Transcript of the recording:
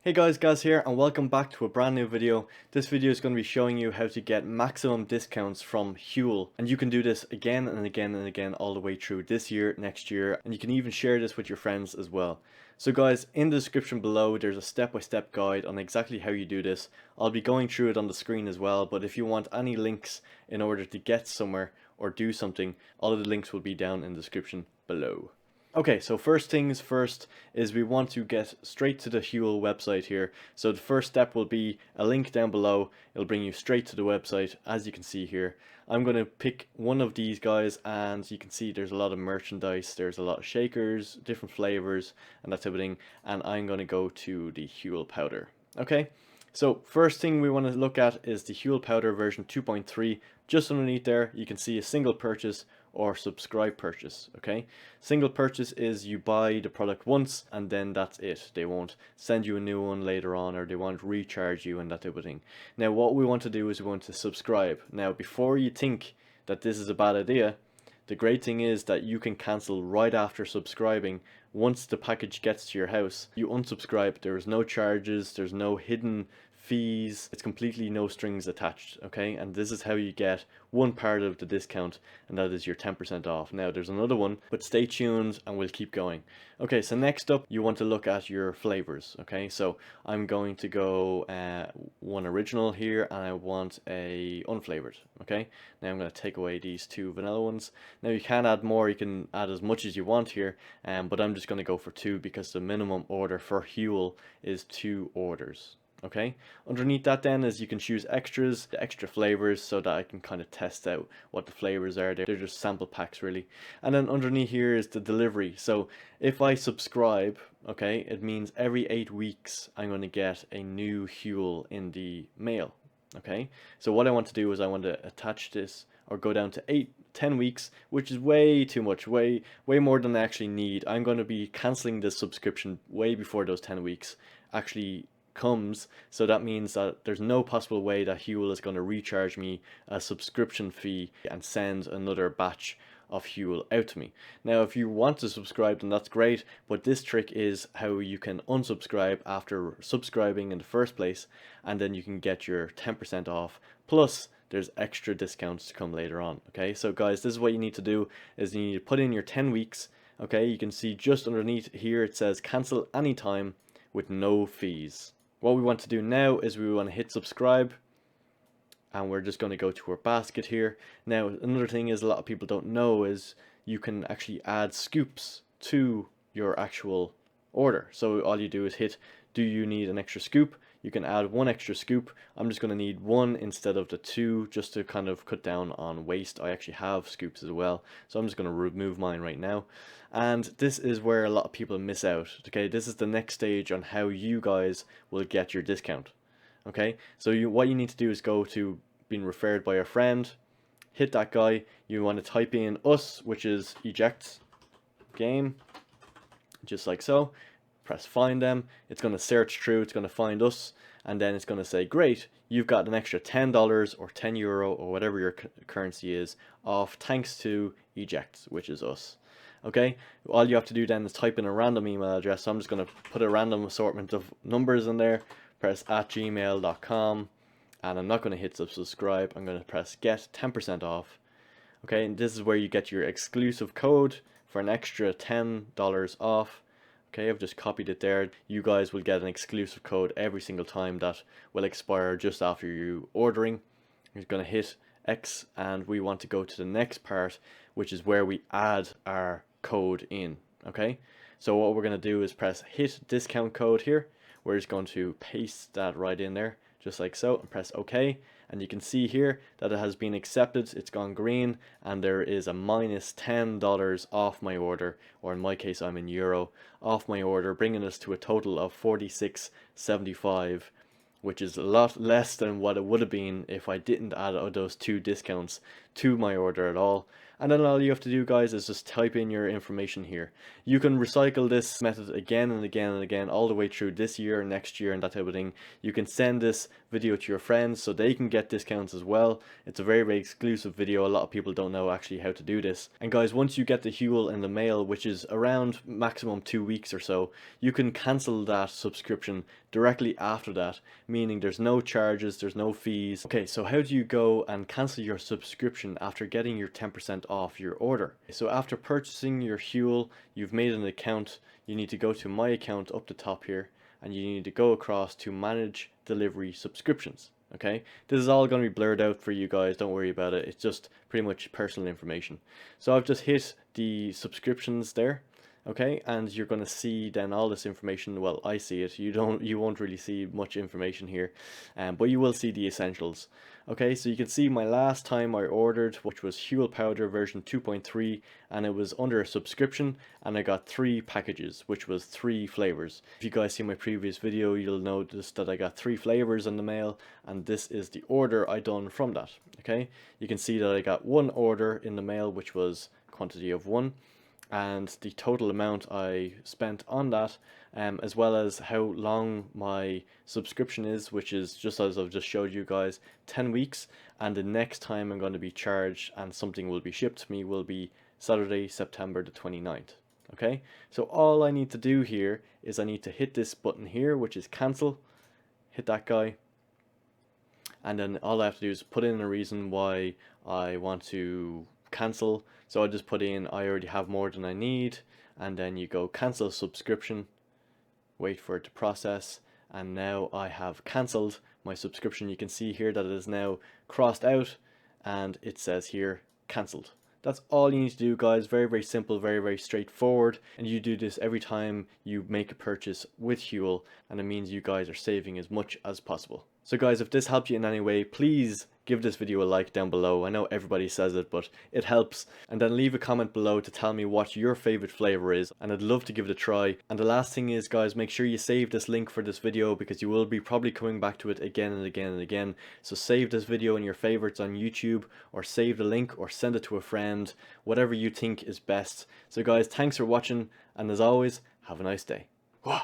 Hey guys, Gaz here and welcome back to a brand new video. This video is going to be showing you how to get maximum discounts from Huel, and you can do this again and again and again all the way through this year, next year, and you can even share this with your friends as well. So guys, in the description below there's a step-by-step guide on exactly how you do this. I'll be going through it on the screen as well, but if you want any links in order to get somewhere or do something, all of the links will be down in the description below. Okay, so first things first is we want to get straight to the Huel website here. So the first step will be a link down below. It'll bring you straight to the website, as you can see here. I'm going to pick one of these guys, and you can see there's a lot of merchandise, there's a lot of shakers, different flavors, and that type of thing. And I'm going to go to the Huel powder. Okay, so first thing we want to look at is the Huel powder version 2.3. Just underneath there, you can see a single purchase or subscribe purchase. Okay, single purchase is you buy the product once and then that's it. They won't send you a new one later on, or they won't recharge you and that type of thing. Now what we want to do is we want to subscribe. Now before you think that this is a bad idea, the great thing is that you can cancel right after subscribing. Once the package gets to your house, you unsubscribe. There is no charges, there's no hidden fees, it's completely no strings attached. Okay, and this is how you get one part of the discount, and that is your 10% off. Now there's another one, but stay tuned and we'll keep going. Okay, so next up you want to look at your flavors. Okay, so I'm going to go one original here, and I want a unflavored. Okay, now I'm going to take away these two vanilla ones. Now you can add more, you can add as much as you want here, but I'm just going to go for two because the minimum order for Huel is 2 orders. Okay, underneath that then is you can choose extras, the extra flavors, so that I can kind of test out what the flavors are. They're just sample packs really. And then underneath here is the delivery. So if I subscribe, okay, it means every 8 weeks I'm going to get a new Huel in the mail. Okay, so what I want to do is I want to attach this or go down to 10 weeks, which is way too much, way more than I actually need. I'm going to be cancelling this subscription way before those 10 weeks actually comes, so that means that there's no possible way that Huel is going to recharge me a subscription fee and send another batch of Huel out to me. Now if you want to subscribe, then that's great, but this trick is how you can unsubscribe after subscribing in the first place, and then you can get your 10% off, plus there's extra discounts to come later on. Okay, so guys, this is what you need to do, is you need to put in your 10 weeks. Okay, you can see just underneath here it says cancel anytime with no fees. What we want to do now is we want to hit subscribe, and we're just going to go to our basket here. Now another thing is a lot of people don't know is you can actually add scoops to your actual order. So all you do is hit, do you need an extra scoop? You can add 1 extra scoop. I'm just going to need 1 instead of the 2, just to kind of cut down on waste. I actually have scoops as well, so I'm just going to remove mine right now. And this is where a lot of people miss out. Okay, this is the next stage on how you guys will get your discount. Okay, so what you need to do is go to being referred by a friend, hit that guy. You want to type in us, which is Eject Game, just like so. Press find them. It's going to search through, it's going to find us, and then it's going to say great, you've got an extra $10 or €10 or whatever your currency is off, thanks to Eject, which is us. Okay, all you have to do then is type in a random email address. So I'm just going to put a random assortment of numbers in there, press @gmail.com, and I'm not going to hit subscribe. I'm going to press get 10% off. Okay, and this is where you get your exclusive code for an extra $10 off. Okay, I've just copied it there. You guys will get an exclusive code every single time that will expire just after you ordering. You're going to hit X, and we want to go to the next part, which is where we add our code in. Okay, so what we're going to do is press hit discount code here. We're just going to paste that right in there, just like so, and press OK. And you can see here that it has been accepted. It's gone green, and there is a minus $10 off my order, or in my case I'm in euro, off my order, bringing us to a total of 46.75, which is a lot less than what it would have been if I didn't add those 2 discounts to my order at all. And then all you have to do, guys, is just type in your information here. You can recycle this method again and again and again all the way through this year, next year, and that type of thing. You can send this video to your friends so they can get discounts as well. It's a very, very exclusive video. A lot of people don't know actually how to do this. And guys, once you get the Huel in the mail, which is around maximum 2 weeks or so, you can cancel that subscription directly after that, meaning there's no charges, there's no fees. Okay, so how do you go and cancel your subscription after getting your 10% off your order? So after purchasing your Huel, you've made an account. You need to go to my account up the top here, and you need to go across to manage delivery subscriptions. Okay, this is all going to be blurred out for you guys, don't worry about it. It's just pretty much personal information. So I've just hit the subscriptions there. Okay, and you're going to see then all this information. Well, I see it. You won't really see much information here, but you will see the essentials. Okay, so you can see my last time I ordered, which was Huel powder version 2.3, and it was under a subscription, and I got 3 packages, which was 3 flavors. If you guys see my previous video, you'll notice that I got 3 flavors in the mail, and this is the order I done from that. Okay, you can see that I got 1 order in the mail, which was quantity of 1. And the total amount I spent on that, as well as how long my subscription is, which is, just as I've just showed you guys, 10 weeks, and the next time I'm going to be charged and something will be shipped to me will be Saturday, September the 29th. Okay, so all I need to do here is I need to hit this button here, which is cancel, hit that guy, and then all I have to do is put in a reason why I want to cancel. So I just put in I already have more than I need, and then you go cancel subscription, wait for it to process, and now I have cancelled my subscription. You can see here that it is now crossed out and it says here cancelled. That's all you need to do, guys. Very, very simple, very, very straightforward, and you do this every time you make a purchase with Huel, and it means you guys are saving as much as possible. So guys, if this helped you in any way, please give this video a like down below. I know everybody says it, but it helps. And then leave a comment below to tell me what your favorite flavor is, and I'd love to give it a try. And the last thing is, guys, make sure you save this link for this video, because you will be probably coming back to it again and again and again. So save this video in your favorites on YouTube, or save the link, or send it to a friend, whatever you think is best. So guys, thanks for watching, and as always, have a nice day. Wah!